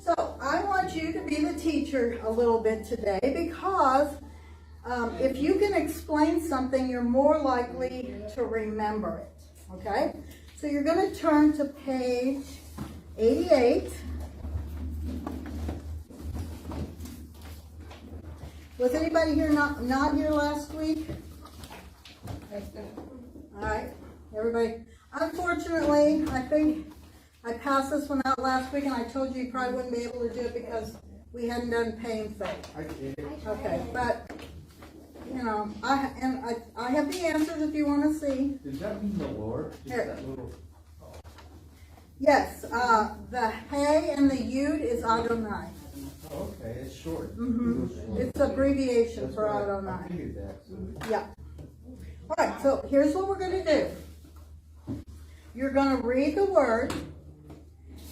So I want you to be the teacher a little bit today because if you can explain something, you're more likely to remember it, okay? So you're going to turn to page 88. Was anybody here not here last week? All right, everybody. Unfortunately, I think I passed this one out last week, and I told you probably wouldn't be able to do it because we hadn't done Peh and Peh. Okay, but you know, I have the answers if you want to see. Does that mean the Lord? Here. That little... Yes, the Hey and the Yud is Adonai. Oh, okay, it's short. It's abbreviation That's for why I Adonai. figured that. So. Yeah. All right, so here's what we're going to do. You're going to read the word,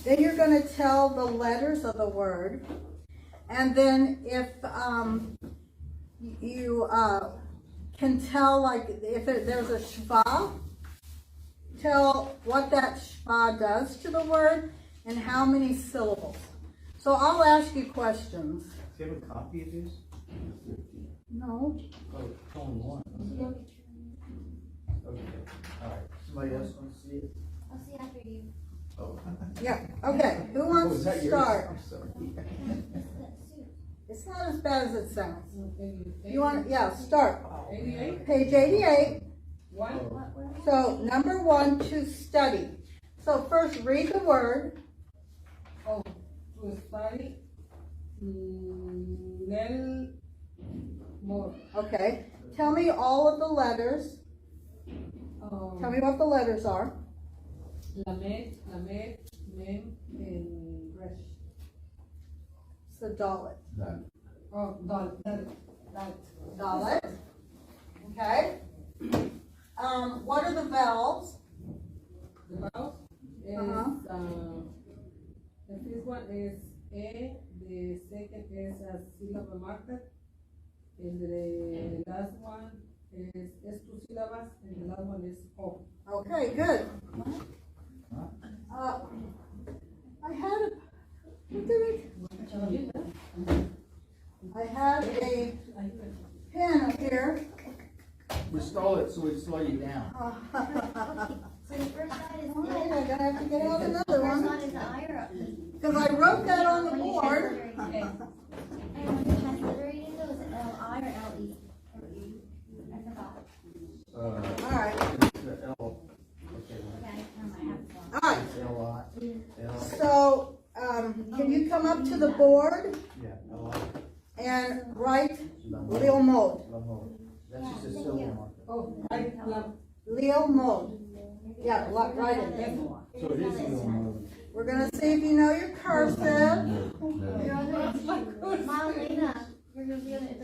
then you're going to tell the letters of the word, and then if you can tell, like, if there's a shva, tell what that shva does to the word and how many syllables. So I'll ask you questions. Do you have a copy of this? No. Oh, it's only one. Okay. All right. Somebody else want to see it? I'll see after you. Oh. Yeah. Okay. Who wants to start? I'm sorry. It's not as bad as it sounds. You want? Yeah. Start. Page 88. So number 1, to study. So first, read the word. Oh, to study. Learn more. Okay. Tell me all of the letters. Tell me what the letters are. Lamed, Mem, and Resh. So Dalet. Oh, Dal. Dalet. Okay. What are the vowels? The vowels is, the first one is A, the second is a syllable marker, and the last one is 2 syllables, and the last one is O. Okay, good. I had a, what did I had a pen up here. We stole it, so we slow you down. So the first one is All right, I'm gonna have to get out the another first one. one is the I or E? Because I wrote that on the When you board. transliterate it. And when you're transliterating it, was it L-I or L-E? I forgot. All right. It's the L. Okay. Okay, never mind, I have it. All right. L-I. L. So, can you come up to the board Yeah, L-I. and write Lil Mod? That's just a syllable marker. Oh, I love. Lil Mod. Yeah, write it. So it is a little mode. We're gonna see if you know your cursive. You're on the Mom, Lena, you're gonna be on it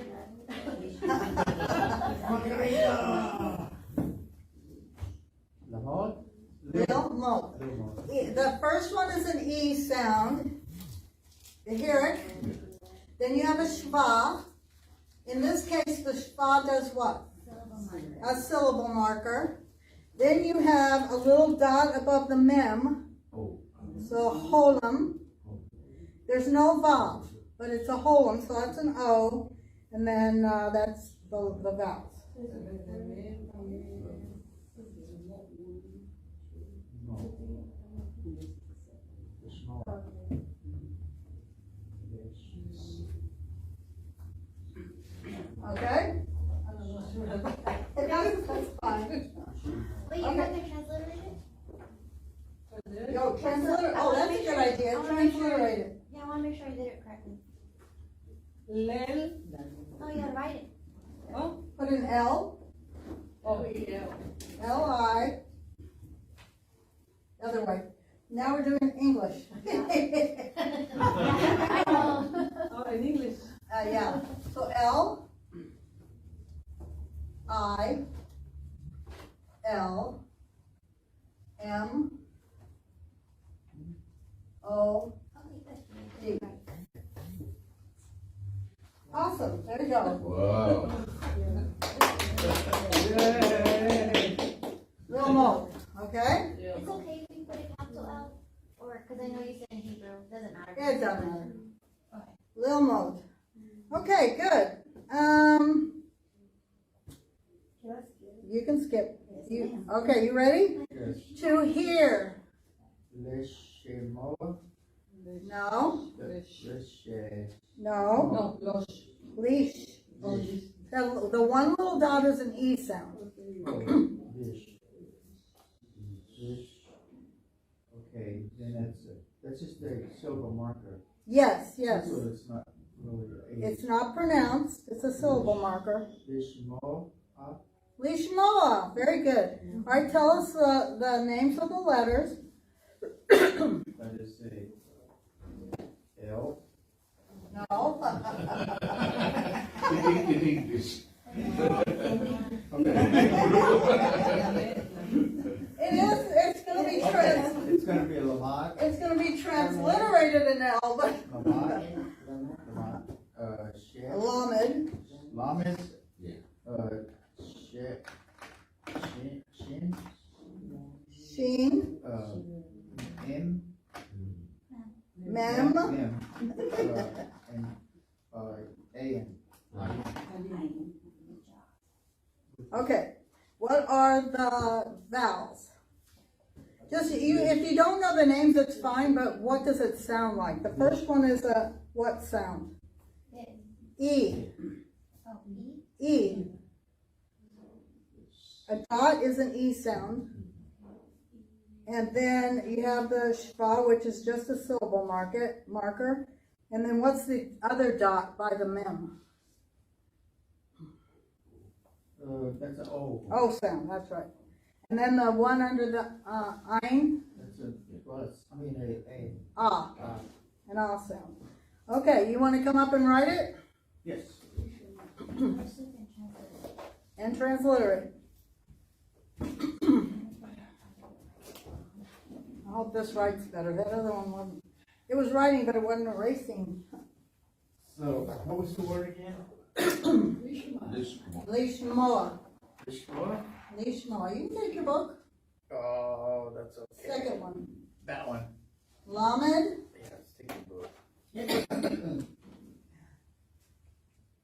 Lahod? Lil Mod. The first one is an E sound. You hear it? Then you have a shva. In this case, the shva does what? A syllable marker. Then you have a little dot above the mem. Oh. So holem. There's no vav, but it's a holem, so that's an O. And then that's the vowels. Okay? That's fine. Wait, you're not gonna transliterate it? Yo, transliterate. Oh, that's a good idea. Transliterate it. Yeah, I wanna make sure I did it correctly. Lel. Oh, you gotta write it. Oh, Put an L. oh, yeah. L-I. Other way. Now we're doing English. I know. Oh, in English. Yeah. So L. I. L. M. O. D. Awesome. There you go. Wow. Little mo. Okay? It's okay if you put a capital L, or because I know you said in Hebrew, doesn't matter. It it doesn't matter. Okay. Lil mode. Okay, good. You can skip. Okay, you ready? Yes. To hear. Leshemo. No. Leshe. No. No, losh. Leash. Oh, this. The one little dot is an E sound. Lish. Lish. Okay, then that's just a syllable marker. Yes, yes. So it's not really a. It's not pronounced. It's a syllable marker. Lishmo. Lishmoa. Very good. All right, tell us the names of the letters. That is a L. No. In English. It's going to be It's going to be a Lamont. it's going to be transliterated in L, but Lamont. Shet. Lamed. Lamed. Yeah. Shet. Shin. Sheen. M. Mem. M. And A-N. Okay. What are the vowels? Just if you don't know the names, it's fine. But what does it sound like? The first one is a what sound? E. Oh, E. E. A dot is an E sound. And then you have the shva, which is just a syllable marker. And then what's the other dot by the mem? That's an O. O sound, that's right. And then the one under the ein, That's a plus. I mean a. ah, an ah sound. Okay, you want to come up and write it Yes. and transliterate. I hope this writes better. That other one wasn't. It was writing, but it wasn't erasing. So what was the word again? This Lishmoa. Lishma. Lishmoa. You can take your book. Oh, that's okay. Second one. That one. Lamed. Yeah, let's take the book.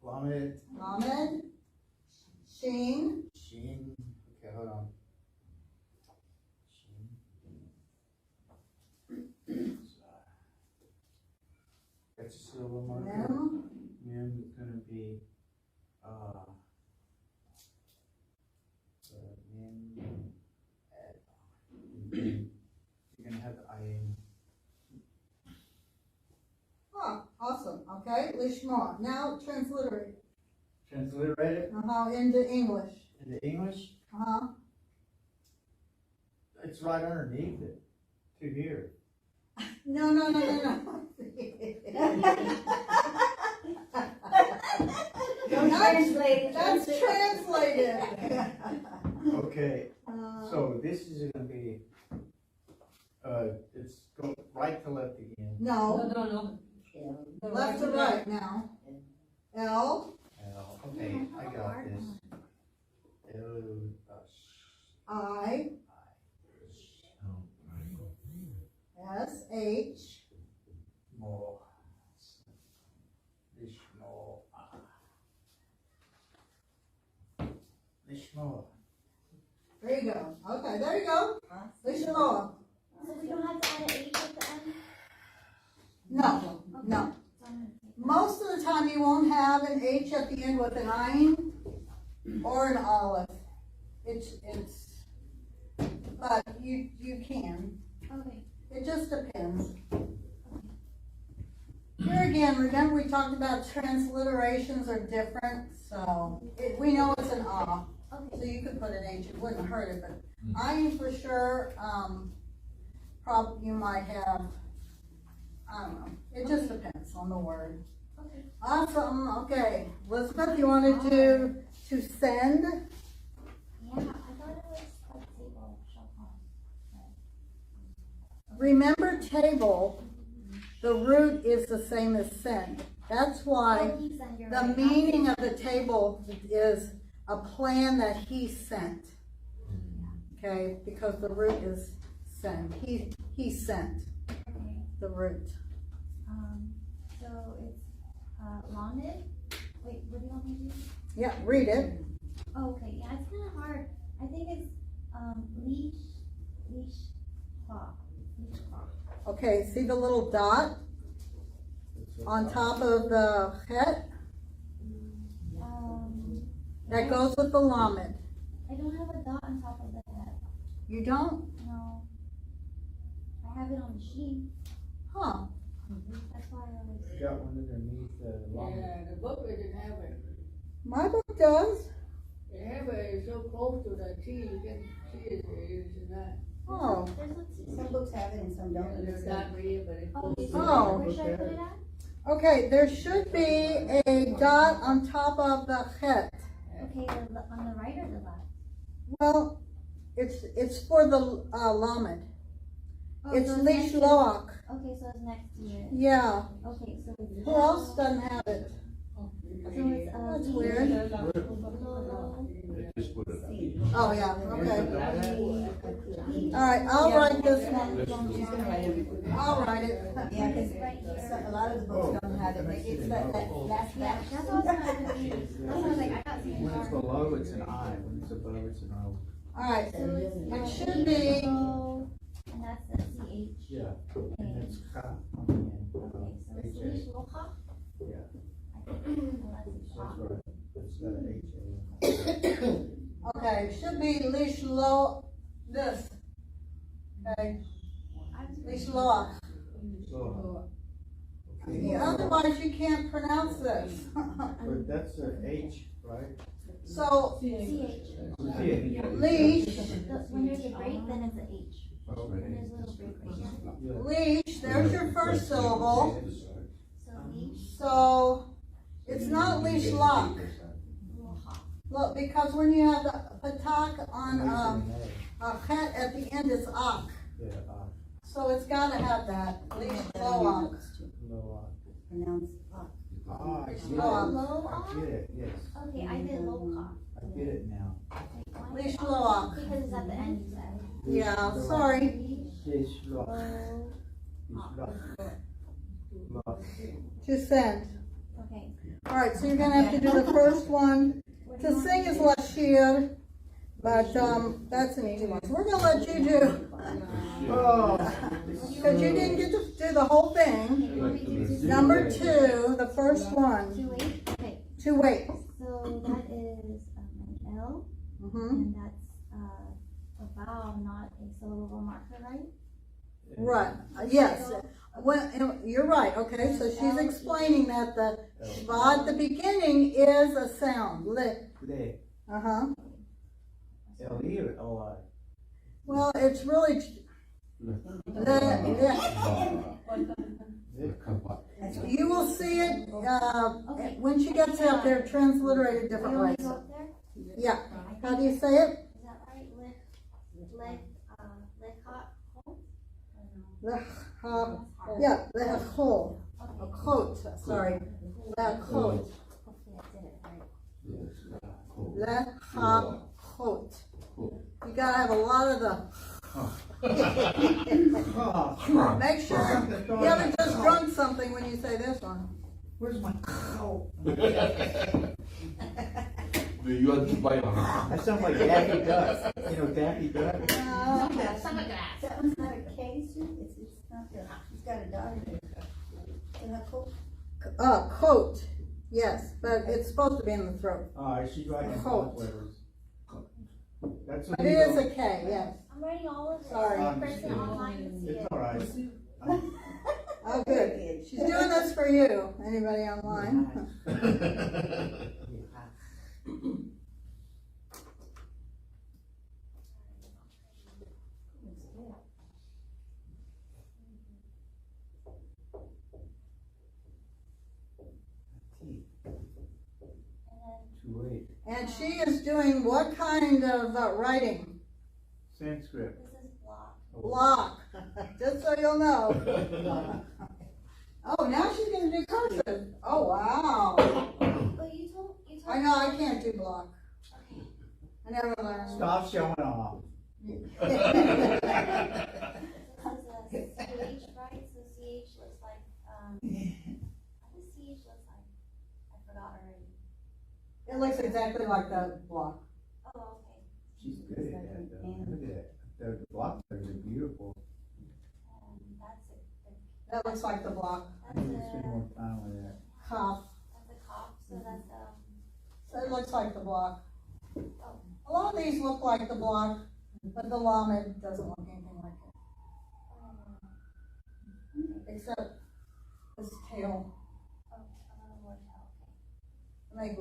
Lamed. Lamed. Sheen. Shin. Okay, hold on. Shin. That's a syllable marker. Mem. Mem is gonna be mem. You're gonna have the I. Oh, awesome. Okay, Lishmoa. Now transliterate. Transliterate it Into English. into English. Uh-huh. It's right underneath it. To here. No. That's translated. Okay. So this is gonna be. It's go right to left again. No, No. The left to right now. L, L. Okay, I got this. L. I, S, H, More. Lishmo. Lishmo. there you go. Okay, there you go. Lishmoa. So we don't have to add an H at the end? No. So I'm gonna take that. Most of the time you won't have an H at the end with an ein or an aleph. It's, but you can. Okay. It just depends. Here again, remember we talked about transliterations are different, so we know it's an ah. So Okay. you could put an H, it wouldn't hurt it, but ein for sure, probably you might have, I don't know, it just depends on the word. Okay. Awesome, okay. Elizabeth, you wanted to send? Yeah, I thought it was like table shop home. Remember table, the root is the same as send. That's why Oh, you send your the right. meaning of the table is a plan that he sent. Okay, because the root is send. He sent Okay. the root. So it's, lamed. Wait, what do you want me to do? Yeah, read it. Oh, okay, yeah, it's kinda hard. I think it's, leash, claw. Okay, see the little dot on top of the het? That goes with the lamed. I don't have a dot on top of the head. You don't? No. I have it on the sheet. Huh. That's why I was. Got one underneath the long. Yeah, the book didn't have it. My book does. They have it so close to the T, you can see it's not. Oh. There's a T. Some books have it and some don't. It's not real, but it's. Oh, Oh. where should I put it at? Okay, there should be a dot on top of the het. Okay, on the right or the left? Well, it's for the lamed. Oh, It's so leash next to- loach. Okay, so it's next to it. Yeah. Okay, so it's. Who else doesn't have it? So it's, That's leash, weird. low, Just put it up. Oh, yeah, okay. leash. All right, I'll write this one. She's gonna write everything. I'll write it. Yeah, because Right here. a lot of the books don't have it. It's that last Yeah, batch. that's what I was trying to do. That's why I was like, I got something When it's hard. below, it's an I. When it's above, it's an O. All right, So it's it should be, low, and that's the CH. Yeah. And it's Ka on the end. Okay, so it's H-A. leash locha. Yeah, Unless it's that's shot. right. It's got an H-A. okay, it should be leash low, this. Okay, leash loach. So, Yeah, otherwise you can't pronounce this. but that's an H, right? So, CH. Yeah. leash, When there's a break, then it's a H. When there's a little break right here. leash, there's your first syllable. So leash, So, it's not leash lock. locha. Look, because when you have the patak on a het at the end, it's ak. Yeah, So it's gotta have that, leash loach. low Pronounce. Ah, I get it. Low I get it, yes. Okay, I did locha. I get it now. Leash loach. Because it's at the end, you said. Yeah, sorry. Leash, Leash lock. low. Leash lock. Lock. To send. Okay. All right, so you're gonna have to do the first one. What do To you want sing me is to lashir, but that's an easy one. So we're gonna let you do, Oh. because you didn't get to do the whole thing. Number 2, the first one. do? 2H? Okay, To wait. so that is an L, Mm-hmm. and that's a vowel, not a syllable marker, right? Right. Yes. Well, you're right. Okay, so she's explaining that the shva at the beginning is a sound. Lick. Le. Uh-huh. L-E or L-I? Well, it's really you will see it when she gets out there transliterated different You want me ways. to go up there? Yeah. How do you say it? Is that right? Hot, cold? Yeah, lechol. A coat. Sorry. Lechot. Hopefully I did it right. Lechot. You gotta have a lot of the. Make sure you haven't just drunk something when you say this one. Where's my coat? Do you want to buy a I sound like Daffy Duck. You know Daffy Duck? That one's not a K, Sue. It's not the, it's got a dot in it. And a coat. Coat. Yes, but it's supposed to be in the throat. She's writing Coat. both letters. That's what But it is a K, yes. I'm writing all of it. Sorry. The person online can see It's it. all right. Oh, good. She's doing this for you. Anybody online? Two-eight. And she is doing what kind of writing? Sanskrit. This is block. Block. Just so you'll know. Oh, now she's gonna do cursive. Oh, wow. But you told I know, I can't do block. Okay. I never learned. Stop showing off. This is a CH, right? So CH looks like, the CH looks like? I forgot already. It looks exactly like the block. Oh, okay. She's good at that though. Look at that. The block letters are beautiful. That's it. That looks like the block. I need to spend more time with that. Cough. That's a cough, so that's, So it looks like the block. oh. A lot of these look like the block, but the lamed doesn't look anything like it. Except this tail. Oh, a little more tail, okay. Make a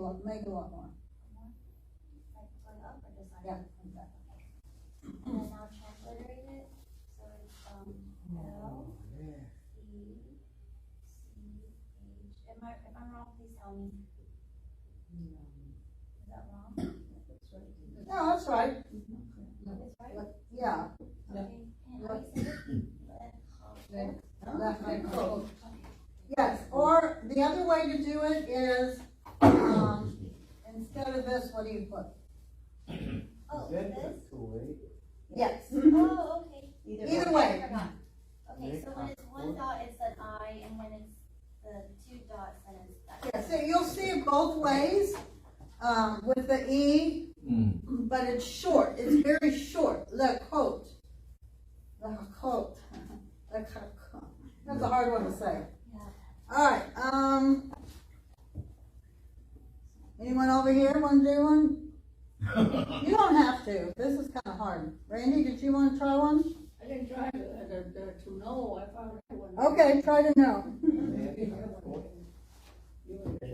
lot more. Like going up or just like? Yeah, exactly. And then now transliterate it, so it's, L, Yeah. C, H. If I'm wrong, please tell me. Is that wrong? No, that's right. It's right? Yeah. Okay, and how do you say it? Left hand close. Yes, or the other way to do it is, instead of this, what do you put? Oh, Is that this? the way? Yes. Oh, okay. Either way. I forgot. Okay, so when it's one dot, it's an I, and when it's the two dots, then it's that. Yeah, so you'll see it both ways, with the E, but it's short, it's very short, the coat. The coat. The coat. That's a hard one to say. Yeah. Alright, anyone over here want to do one? You don't have to, this is kinda hard. Randy, did you want to try one? I didn't try to know, I found one. Okay, try to know. You would try.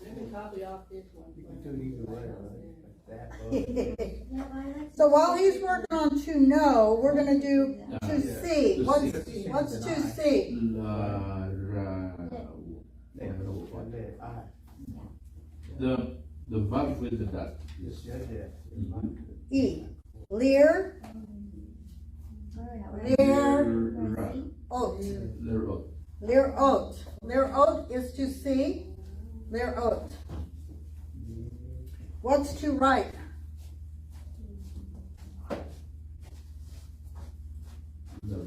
Let me copy off this one. You can do it either way, right? Like that. Yeah, but I like So while he's working on to know, we're gonna do to see. To What's see. to see? La, ra, the verb with the dot. Yes. Yeah, yeah. E. Lear, lear, Ra. oat. Lear out. Lear oat. Lear oat is to see. Lear oat. What's to write? La, ra.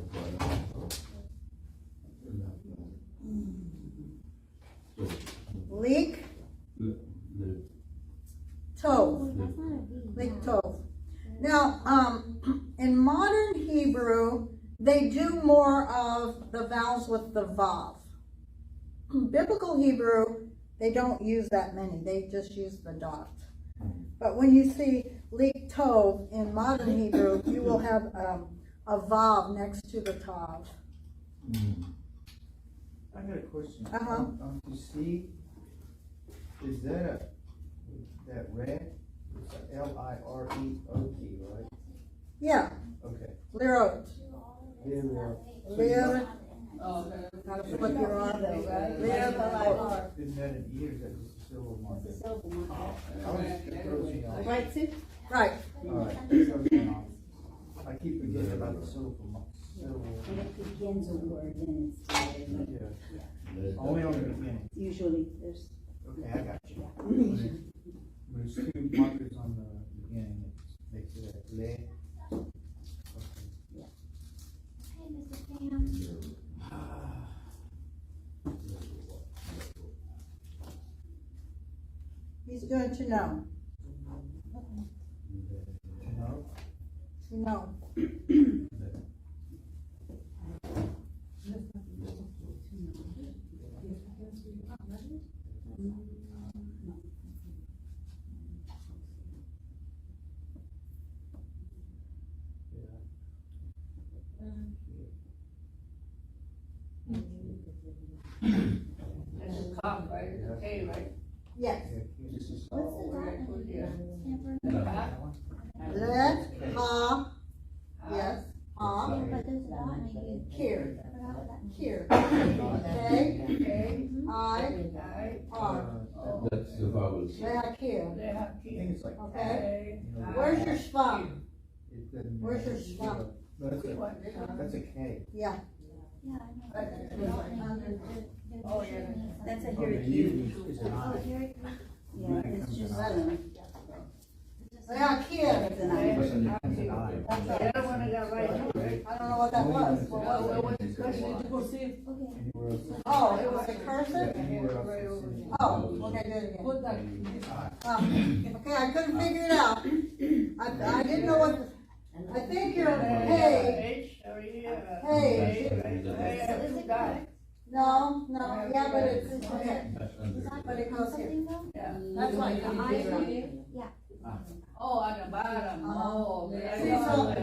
Leak, Le, tov. That's not a V. Leak tov. Now, in modern Hebrew, they do more of the vowels with the vav. Biblical Hebrew, they don't use that many. They just use the dot. But when you see leak tov in modern Hebrew, you will have a vav next to the tav. I got a question. Uh-huh. You see, is that that red? It's a L-I-R-E-O-T, right? Yeah, Okay. lirot. Lirot. Lir, Oh, okay. gotta put your R there, right? Lir, Isn't that an E or is that just a syllable mark? It's a syllable marker. I was just throwing you off. Right, Sue? right. Alright, I keep forgetting about the syllable mark. When it begins a word, then it's, Yeah. Only on the beginning. usually there's, Okay, I got you. When there's two markers on the beginning, it makes it a le. Hey, Mr. Pam. He's doing to know. No? To know. It's a cough, right? It's a K, right? Yes. This is What's the dot? Okay, put here. Stand for? The back. Let, ha, yes, ha, Yeah, but there's a dot and a U. here, I forgot what that means. here. K, Okay. I, I, R. That's the vowels. Back here, they have I K. think it's like. okay? you know, Where's your schwa? It doesn't. Where's your matter. schwa? No, that's a K. Yeah. Yeah, I know. Oh, yeah. that's a Oh, here, the you. U is an Oh, I. here it is. Yeah, it's just, Back here. it's an I. That's an I. The other one I got right. I don't know what that was. What was it? Okay. Anywhere else? Oh, it was a cursive? Anywhere else? Oh, okay, do it again. Put that. Okay, I couldn't figure it out. I didn't know what, I think you're, hey, no, yeah, but it's, okay, but it goes here. That's why you Oh, on the bottom, oh. See, so,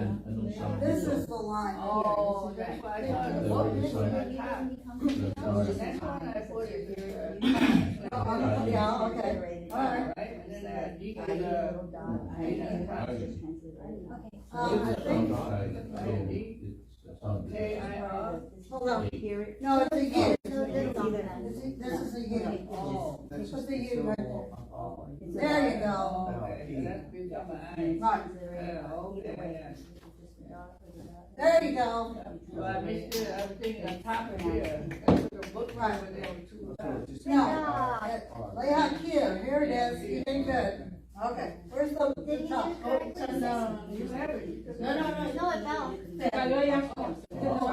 this is the line. Oh, that's why I thought it was on the top. That's why I put it here. Yeah, okay, all right. Right, and then I dig it, I think, hold on, no, it's a U. This is a U. Oh. You put the U right there. Oh. There you go. Okay, that's big on my eyes. Right, Okay. there you go. So I missed it, I was thinking on top of here. I took a book right over there with two dots. No, lay out here it is, you did good. Okay, where's the top? Oh, turn down. You have it. No, it fell. Hold on.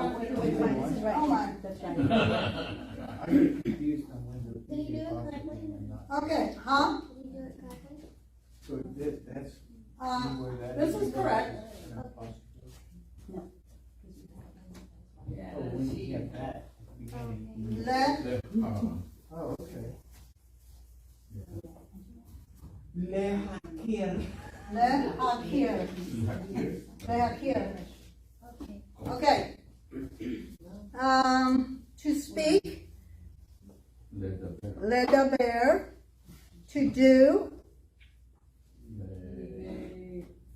I get confused on when the. Did you do it correctly? Okay, huh? Did you do it correctly? So that's. where that This is correct. Yeah, Oh, let's when see. you have that at the beginning. Le, Oh, okay. le, hakir. Le hakir. Okay. Okay. To speak, le daber. To do,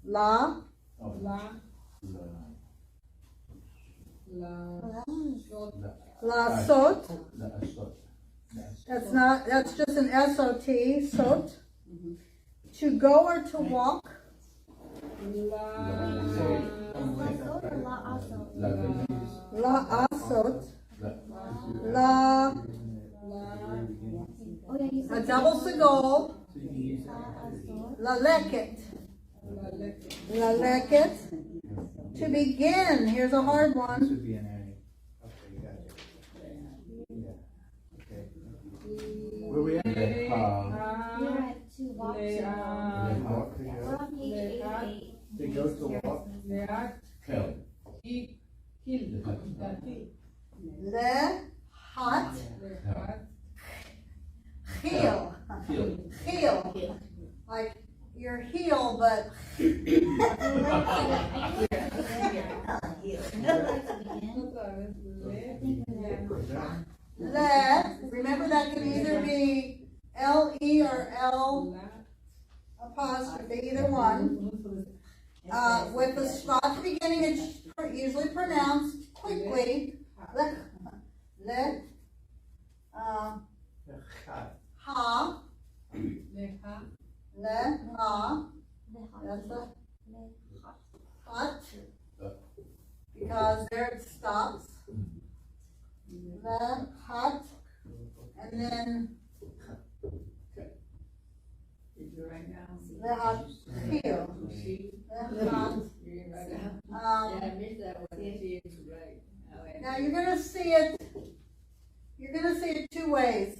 la, la sot. That's just an S-O-T, sot. To go or to walk, la asot. La, a double segol, la leket. La leket. To begin, here's a hard This one. would be an A. Okay, gotcha. Yeah, okay. Where we at? You're at to walk to. Walk to We're go. on page 88. To go to walk. Le, hot, heel. Heel. Like your heel, but le, remember that can either be L-E or L apostrophe, either one. With the spot at the beginning, it's usually pronounced quickly. Le, ha, le, ha, that's a hot, because there it stops. Le, hot, and then le hot, heel. Le hot. Yeah, I missed that one. See, it's right. Now you're gonna see it two ways.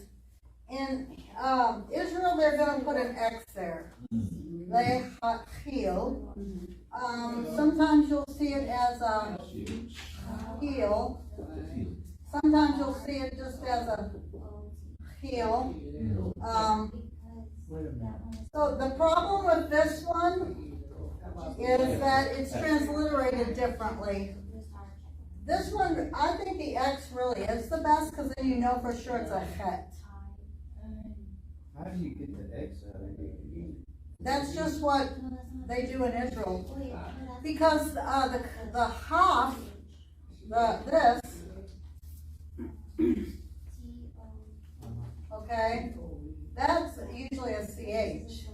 In Israel, they're gonna put an X there. Lehachil. Sometimes you'll see it as a heel. Sometimes you'll see it just as a heel. Wait a minute. So the problem with this one is that it's transliterated differently. This one, I think the X really is the best, because then you know for sure it's a het. How do you get the X out of it? That's just what they do in Israel. Because the half, this, okay, that's usually a CH.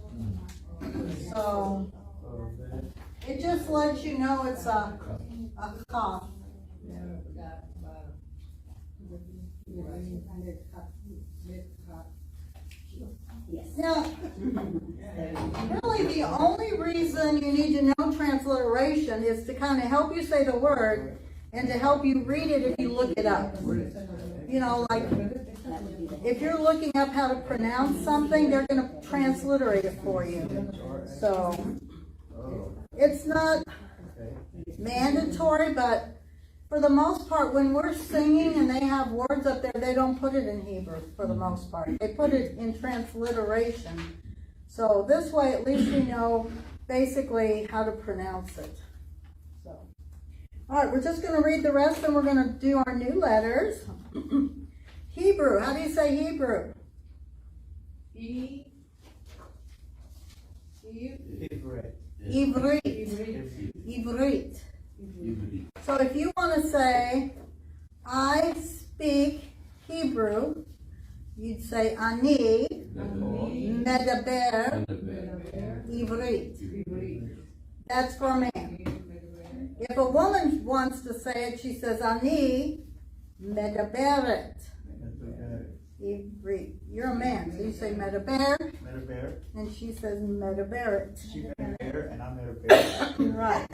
So Oh, that. it just lets you know it's a cough. Yeah, I forgot about Now, really the only reason you need to know transliteration conversation is to kind of help you say the word and to help you read it if you look it up. You know, like if you're looking up how to pronounce something, they're going to transliterate it for you. So it's not mandatory, but for the most part, when we're singing and they have words up there, they don't put it in Hebrew for the most part. They put it in transliteration. So this way, at least we know basically how to pronounce it. So, all right, we're just going to read the rest and we're going to do our new letters. Hebrew, how do you say Hebrew? Ivrit. Ivrit. So if you want to say, I speak Hebrew, you'd say, Ani medaber Ivrit. That's for a man. If a woman wants to say it, she says, Ani medaberet Ivrit. You're a man, so you say medaber, and she says medaberet. She met a bear and I met a bear. Right.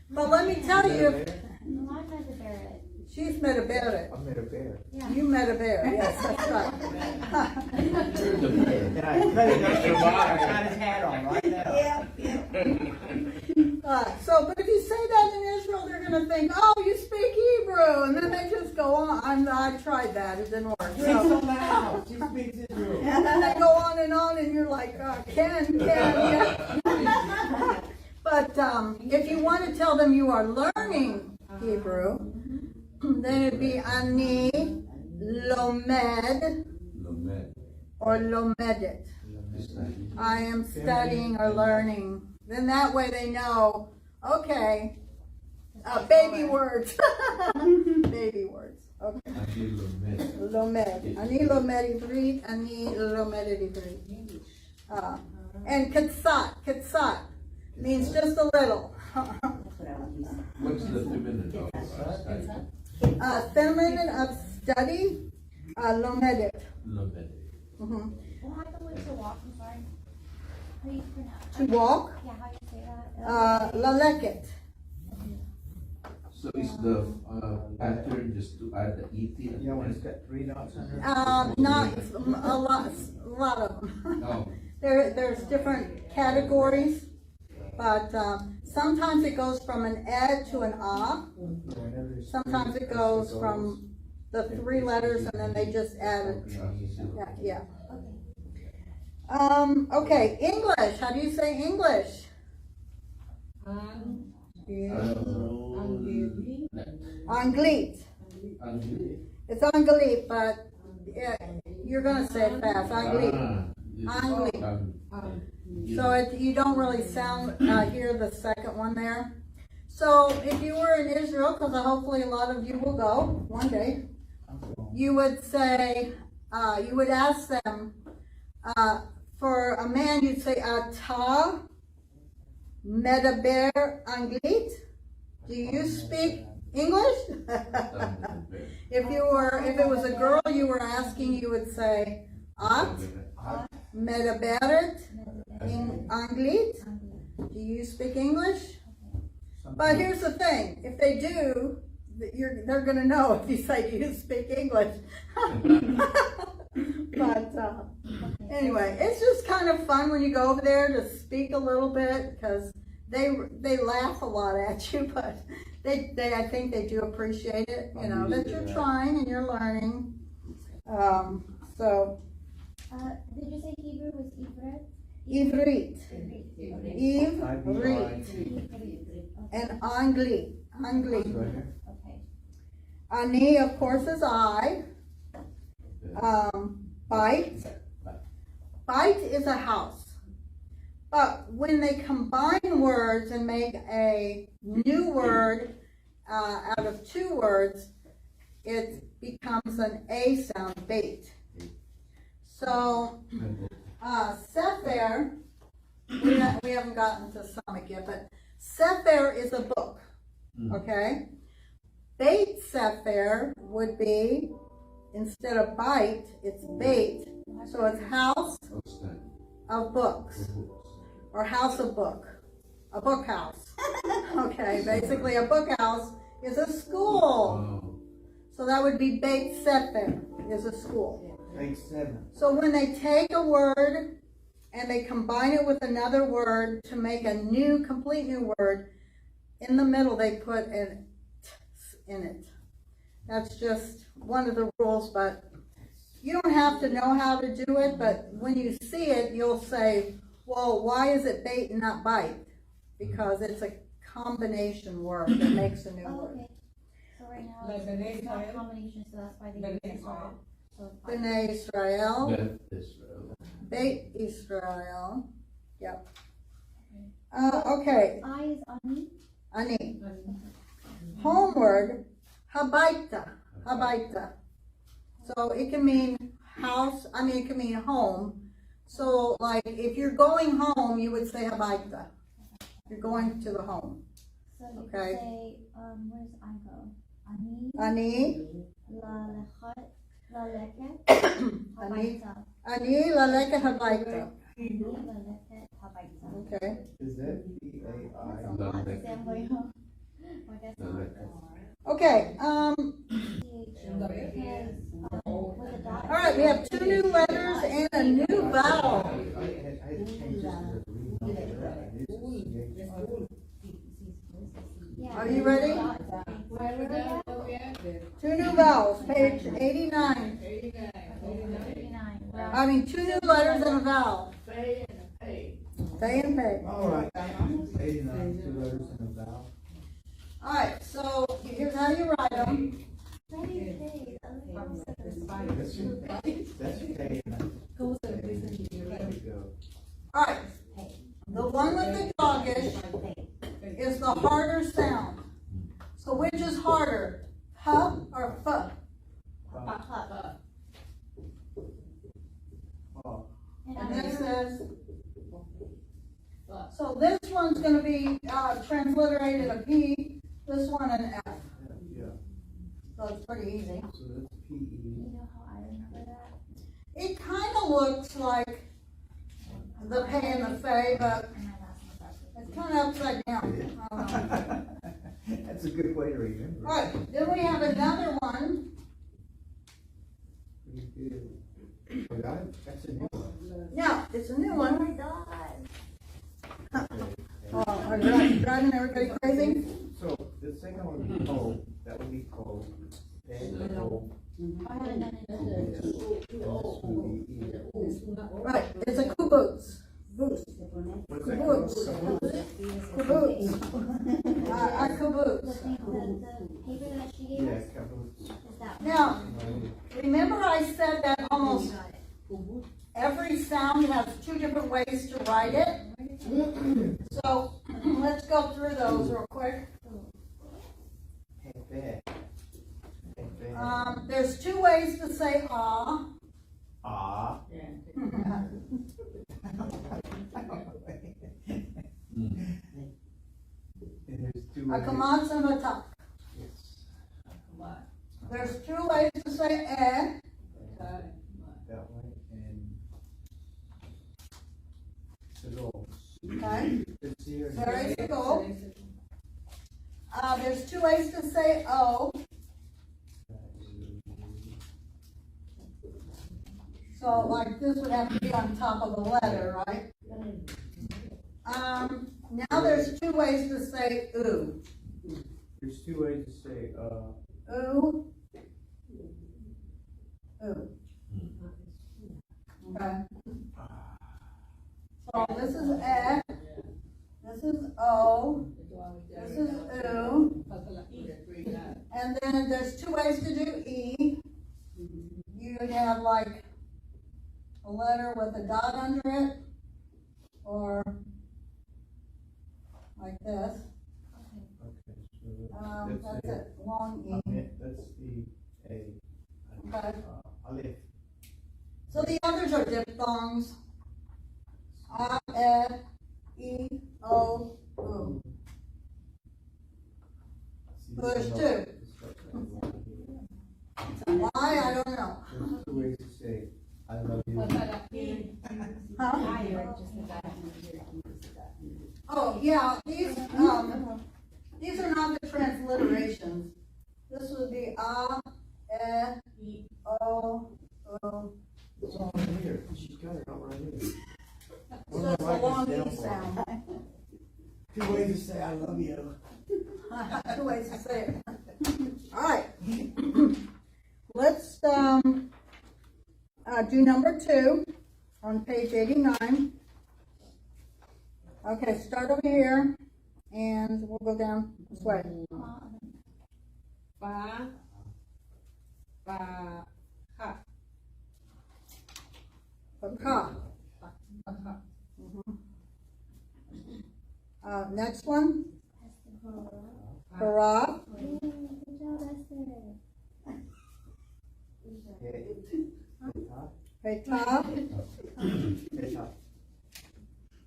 But let me tell you, No, I met the Barrett. she's medaberet. I met a bear. Yeah. You met a bear, yes, that's right. And I cut it up. I got his hat on right now. So, but if you say that in Israel, they're going to think, oh, you speak Hebrew, and then they just go on. I tried that, it didn't work. So, loud. She speaks Hebrew. and then they go on, and you're like, Ken, yeah. But if you want to tell them you are learning Hebrew, then it'd be Ani Lomed or Lomedet. I am studying or learning. Then that way they know, okay, baby words. Baby words. Okay. Lomed. Ani Lomed Ivrit, Ani Lomed Ivrit. And Katsat means just a little. What's the feminine of Feminine of study, Lomedet. Well, how do we to walk? I'm sorry. How do you pronounce To walk, Yeah, how do you say that? Laleket. So is the pattern just to add the ET? Yeah, when it's got 3 dots under it. Not a lot of them. No. There's different categories, but sometimes it goes from an ed to an ah. Sometimes it goes from the 3 letters and then they just add it. Yeah. Okay, English. How do you say English? Anglit. It's Anglit, but you're gonna say it fast. Anglit. Anglit. So you don't really hear the second one there. So if you were in Israel, because hopefully a lot of you will go one day, you would say, you would ask them, for a man, you'd say, Ata medaber Anglit? Do you speak English? If it was a girl you were asking, you would say, At medaberet in Anglit? Do you speak English? But here's the thing, if they do, they're going to know if you say, do you speak English? But anyway, it's just kind of fun when you go over there to speak a little bit, because they laugh a lot at you, but I think they do appreciate it, that you're trying and you're learning. So Did you say Hebrew was Ivrit. Ivrit? Ivrit. And Anglit. Okay. Ani, of course, is I. Bite. Bite is a house. But when they combine words and make a new word out of 2 words, it becomes an A sound, bait. So, Sefer, we haven't gotten to stomach yet, but Sefer is a book, okay? Beit Sefer would be, instead of bite, it's bait. So it's house of books, or house of book. A book house. Okay, basically a book house is a school. Oh, So that would be Beit Sefer is a school. Page 7. So when they take a word and they combine it with another word to make a new, complete new word, in the middle they put an t in it. That's just one of the rules, but you don't have to know how to do it, but when you see it, you'll say, well, why is it bait and not bite? Because it's a combination word that makes a new Oh, word. okay. So right now, Like the name it's not a Israel? combination, so that's why they The use name it Israel. all. So it's fine. B'nai Israel, Beth Israel. Beit Israel, yep. Okay, I is ani. Ani. Home word, habaita, habaita. So it can mean house, it can mean home. So like if you're going home, you would say habaita. You're going to the home. So you Okay. could say, where's I go? Ani, Ani, la lechet, la leket, Ani, habaita. ani laleka habaita. Ani, la leket, habaita. Okay. Is that That's P-A-I? a lot to say, I'm going home. Like I said, Okay. because, with a dot. All right. We have 2 new letters and a new vowel. I had to change this to the Yeah. Are you ready? Where were we at? 2 new vowels. Page 89. 39. 2 new letters and a vowel. Feh and Peh. Feh and Peh. All right. 89, 2 letters and a vowel. All right. So here's how you write them. That's okay. There we go. All right. The one with the doggish is the harder sound. So which is harder, huh or fuh? Oh, And this is. So this one's going to be transliterated a P. This one an F. yeah. So it's pretty easy. So that's P-E. You know how I remember that? It kind of looks like the Peh and the Feh, but In my last semester. it's kind of upside down. I don't know. That's a good way to remember. All right. Then we have another one. Pretty good. Oh, that's a new one. Yeah, it's a new Oh one. my god. Oh, are you driving everybody crazy? So the second one would be cold. That would be cold. And cold. I haven't done it. Right, it's a caboose. Boots. What's that Caboose. called? Caboose. A caboose. The paper that she gave Yeah, us caboose. is that one. Now, remember I said that almost every sound has 2 different ways to write it? So, let's go through those real quick. Hey, bad. Hey, bad. There's 2 ways to say ah. Ah. And there's 2 A ways. kamatz and a tak. Yes. There's 2 ways to say eh. That way and to go. Okay. It's here. Very cool. There's 2 ways to say oh. So like this would have to be on top of the letter, right? Now there's 2 ways to say ooh. There's 2 ways to say Ooh. Ooh. Okay. So this is eh. This is oh. This is ooh. And then there's 2 ways to do e. You would have like a letter with a dot under it, or like this. okay, so That's it, long e. that's the A. Okay. Aleph. So the others are diphthongs. A, e, o, u. Push 2. Why? I don't know. There's 2 ways to say I love you. Huh? Oh, yeah, these are not the transliterations. This would be e, o, o. It's all right here, she's got it all right here. So it's a long E sound. Two ways to say I love you. Two ways to say it. All right. Let's do number 2 on page 89. Okay, start over here, and we'll go down this way. Pa, pa, ha. Ka. Next one, para. Good job, Esther. Peta.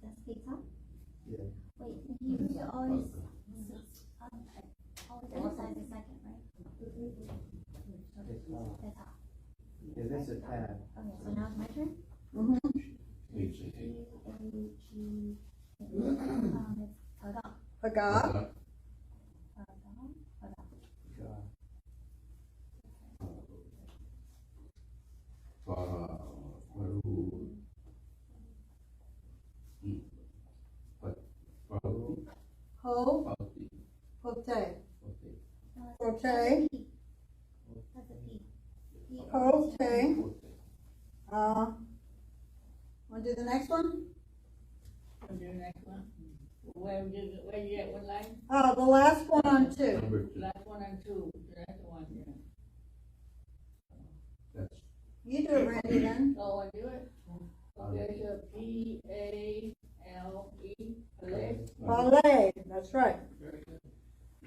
That's pizza? Yeah. Wait, you should always emphasize the second, right? Peta. Yeah, that's a tab. Okay, so now it's my turn? H, P-A-G, it's paga. Paga. Ho. Pote. Pote. That's a P. Pote. Want to do the next one? I'll do the next one. Where you at, what line? The last one on 2. number 2. Last one and 2, that's the one, yeah. That's You do it, Randy, then. Oh, I do it? Okay, so P-A-L-E, Palais. Ballet. That's right. Very good.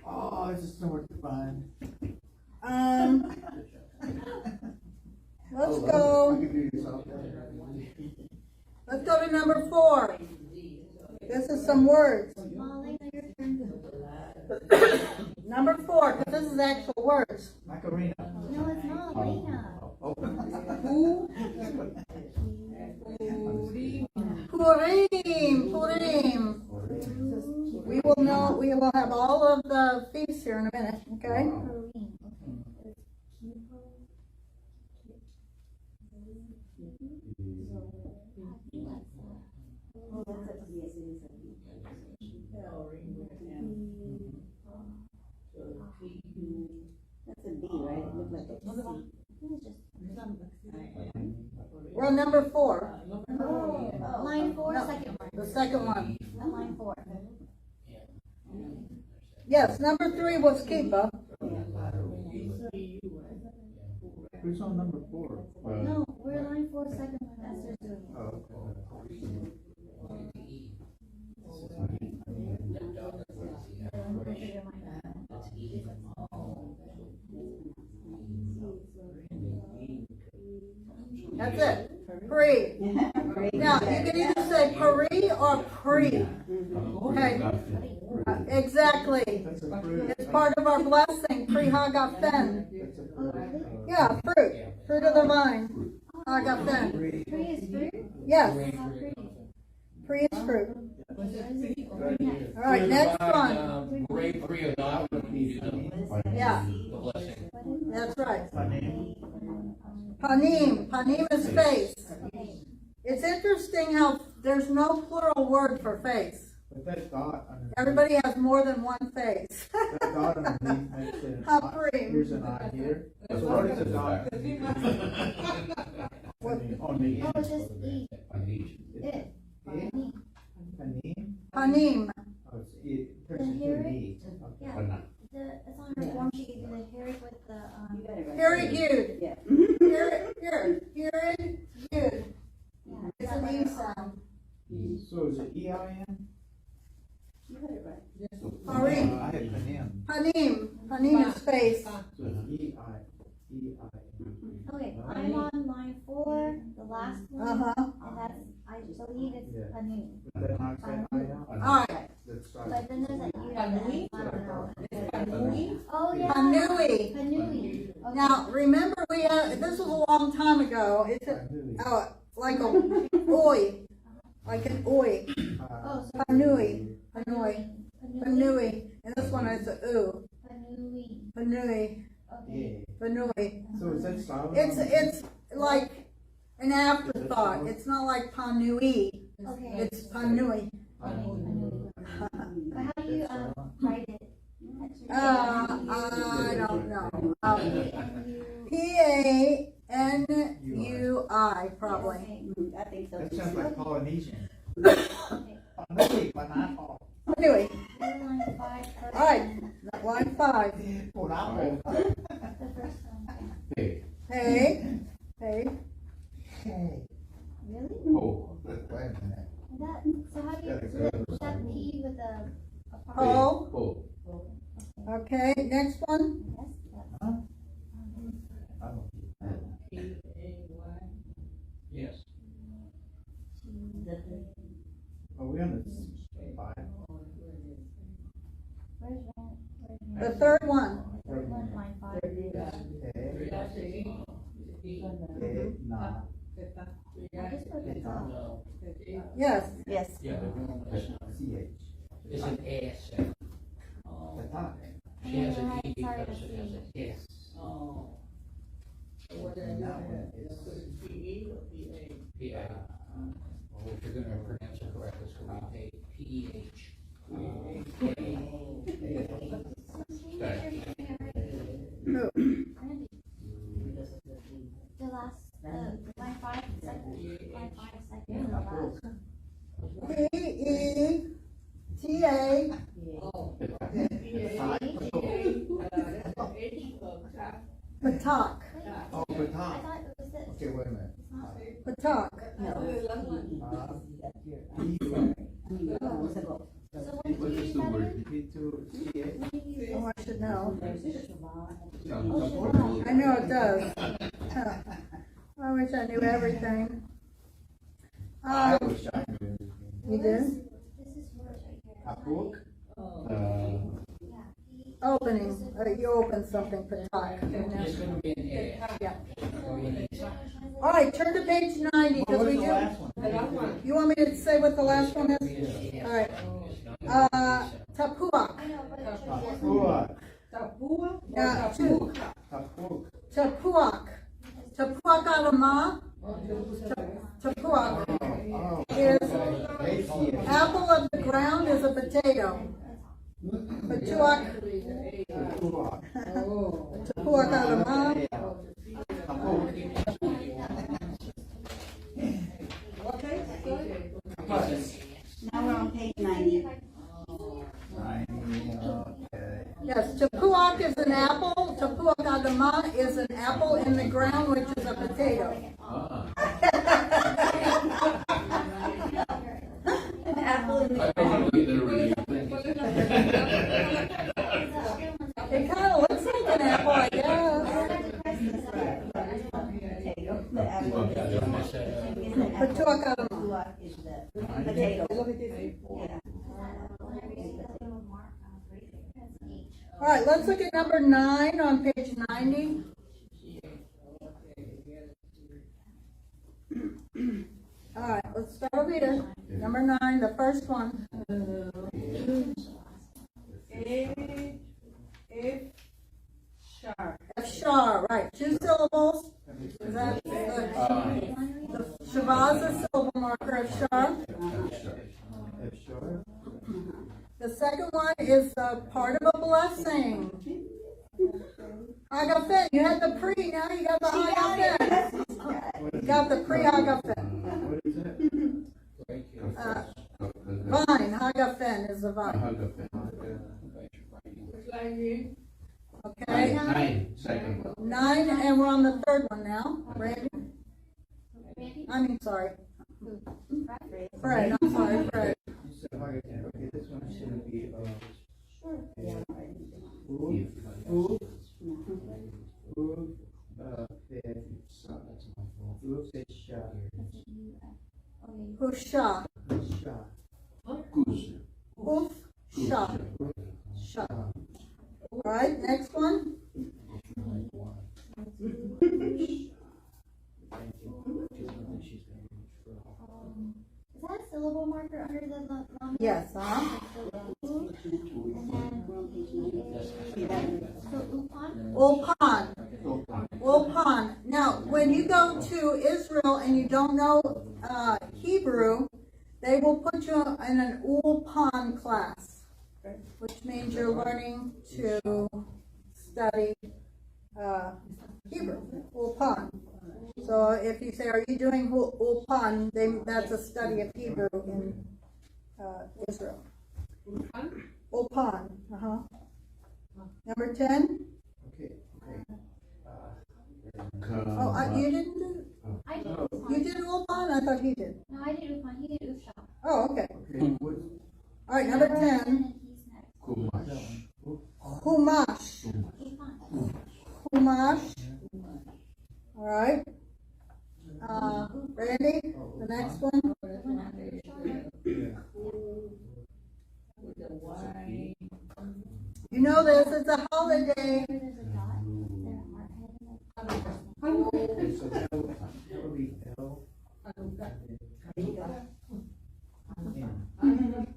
Oh, this is so much fun. Let's I go. can do this all day. Let's go to number 4. This is some words. Molly, now your turn. Number 4, because this is actual words. Macarena. No, it's not, Lena. Oh. Purim. Purim. We will have all of the feasts here in a minute, okay? Kareem. That's a B, right? It looked like a C. We're on number 4. Line 4, No. second one. The second one. Line 4. Yes, number 3 was Kippah. Who's on number 4? No, we're line 4, second one. Esther's doing it. Oh, That's it. Pri. Now, you can either say pari or pri. Okay. Exactly. that's a fruit. It's part of our blessing. Pri hagafen. That's a fruit. Yeah, fruit. Fruit of the vine. Hagafen. Fruit. Tree is fruit? Yes, How pretty. pri is fruit. Right here. All right, next one. Great free of God, Yeah, the blessing. that's right. Panim. Panim. Panim is face. It's interesting how there's no plural word for face. But that dot underneath. Everybody has more than one face. That dot underneath makes it an How eye. pretty. Here's an eye here. That's So part what is of a the dot? back. On the Oh, it's just E. It. Panim. Panim. Panim. Oh, it's it turns into an E. Okay. Yeah. It's on your form sheet. You do the herrick with the, You got it right. Very good. Yeah. Here, good. yeah. It's an E sound. So is it E-I-N? You got it right. Parim. I had Panim. Panim. Panim is face. So it's E-I-N. Okay, I'm on line 4, the last one. Uh-huh. And that's, I believe it's Yeah. Panu. But that knocks that I out. All right. That's right. But then there's a U at the end. I don't know. Panui? Oh, yeah. Panui. Panui. Okay. Now, remember this was a long time ago. It's a, Panui. like a oi. like an oi, Oh, so panui, panui, panui, and this one is a oo, Panui. panui, Okay. panui. So is that silent? It's like an afterthought, it's not like panui, Okay. it's panui. But how do you write it? I don't know. Panui, probably. I think so. That sounds like Polynesian. Okay. Anyway, Line 5 first. alright, line 5. The first one. Hey, Hey, hey, Really? oh, Wait a minute. That, so how do you, is that P with a part? oh, oh, okay, next one. Yes, that's, I don't. yes. Are we on the 5? where's that? The third one. Third one, line 5. Nah. I just put the top. Yes, Yes. Yeah. CH. It's an S. The top. She has an Right, E sorry, because it has an S. Oh. So what And is that one it? is. PE or PA? P-A. If you're gonna pronounce it correctly, it's gonna be P-E-H. Randy. The last, line 5, second, line 5, second, the last. P-E-T-A, Oh. H of top. patak, Oh, I baton. thought it was this. Okay, wait a minute. patak. So when What did you is use the that word? in? P2CH. When did you use Oh, I should know. Sounds I know it does. Huh. I wish I knew everything. I wish I knew everything. You did? This is words right here. Apuk? Yeah. Opening, you open something, patak. It's gonna be an S. Yeah. Or you need to- Alright, turn to page 90, What because was we the do. last one? The last one. You want me to say what the last one is? Yes. Alright. It's not- Tapuak. I know, but it should be. Tapua. Tapua or Yeah, tapuka? Tapuk. Tapuak. Tapuak adama. Tapuak Oh. is ACH. apple of the ground is a potato. Patuak, Tapua. Oh. tapuak adama. Now we're on page 90. Okay. Yes, tapuak is an apple. Tapuak adama is an apple in the ground, which is a potato. Ah, An apple in I the. don't know either really. It kind of looks like an apple, I guess. Potato. The apple. Patuak adama. Tuak is the potato. Yeah. All right, let's look at number 9 on page 90. All right, let's start over here. Number 9, the first one. F sharp, right? 2 syllables. Is that the Shabazz syllable marker of sharp? F sharp. The second one is part of a blessing. Hagafen, you had the pre, now you got the Hagafen. You got the pre Hagafen. What is that? Thank you. Vine, Hagafen is the vine. Okay, Nine, second one. 9, and we're on the third one now. Randy? Sorry. Fred, I'm sorry, Fred. Okay, this one should be, Yeah. Husha. Goose. Huf, sha. Sha. All right, next one. Is that syllable marker under the long? Yes, huh? So upon? Ulpan. Now, when you go to Israel and you don't know Hebrew, they will put you in an Ulpan class, which means you're learning to study Hebrew, Ulpan. So if you say, are you doing Ulpan, then that's a study of Hebrew in Israel. Ulpan, Number 10? Okay. Oh, you didn't do, I did upon. you did Ulpan? I thought he did. No, I did upon. He did usha. Oh, okay. Okay, what, All right, number 10, And he's next. Kumash. Humash. Upon. Humash. All right. Randy, the next one. The one after usha. With the Y. You know this, it's a holiday. There's a dot. Is there a heart head in it? Okay, so that would be L. N.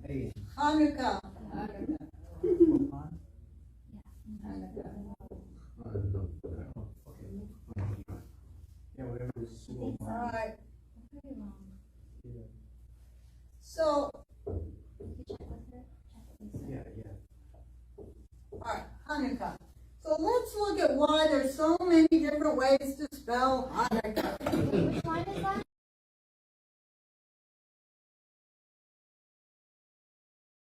A. Hanukkah. Ulpan? No. Yeah, whatever is suitable. All right. Pretty long. So, You check with her. Check with Lisa. Yeah. all right, Hanukkah. So let's look at why there's so many different ways to spell Hanukkah. Which line is that?